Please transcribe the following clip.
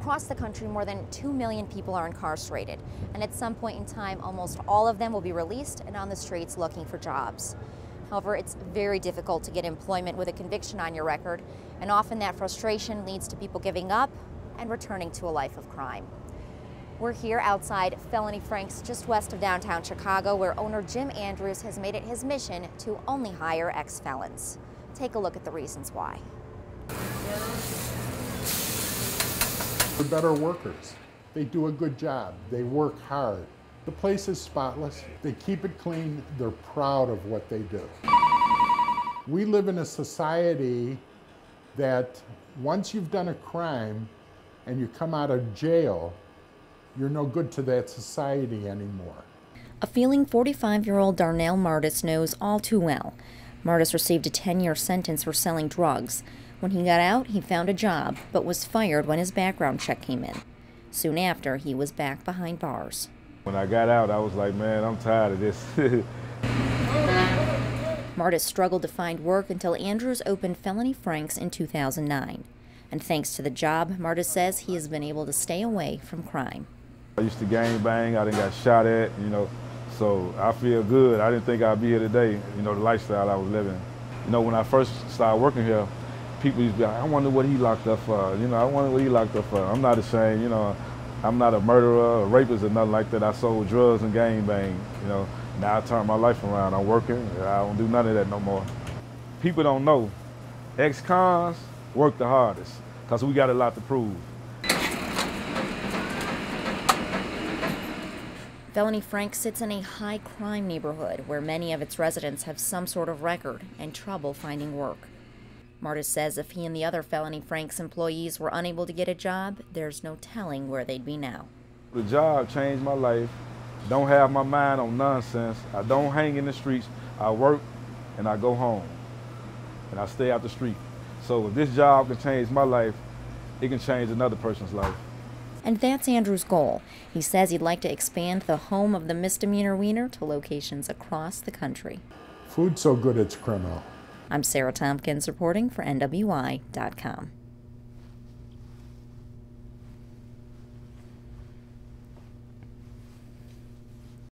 Across the country, more than 2 million people are incarcerated, and at some point in time, almost all of them will be released and on the streets looking for jobs. However, it's very difficult to get employment with a conviction on your record, and often that frustration leads to people giving up and returning to a life of crime. We're here outside Felony Franks, just west of downtown Chicago, where owner Jim Andrews has made it his mission to only hire ex-felons. Take a look at the reasons why. They're better workers. They do a good job. They work hard. The place is spotless. They keep it clean. They're proud of what they do. We live in a society that once you've done a crime and you come out of jail, you're no good to that society anymore. A feeling 45-year-old Darnell Martis knows all too well. Martis received a 10-year sentence for selling drugs. When he got out, he found a job, but was fired when his background check came in. Soon after, he was back behind bars. When I got out, I was like, man, I'm tired of this. Martis struggled to find work until Andrews opened Felony Franks in 2009. And thanks to the job, Martis says he has been able to stay away from crime. I used to gang bang, I done got shot at, so I feel good. I didn't think I'd be here today, the lifestyle I was living. When I first started working here, people used to be like, I wonder what he locked up for, I wonder what he locked up for. I'm not ashamed, I'm not a murderer or rapist or nothing like that. I sold drugs and gang bang, Now I turned my life around. I'm working, I don't do none of that no more. People don't know, ex-cons work the hardest because we got a lot to prove. Felony Franks sits in a high-crime neighborhood where many of its residents have some sort of record and trouble finding work. Martis says if he and the other Felony Franks employees were unable to get a job, there's no telling where they'd be now. The job changed my life. Don't have my mind on nonsense. I don't hang in the streets. I work and I go home. And I stay out the street. So if this job can change my life, it can change another person's life. And that's Andrew's goal. He says he'd like to expand the home of the misdemeanor wiener to locations across the country. Food's so good it's criminal. I'm Sarah Tompkins reporting for NWI.com.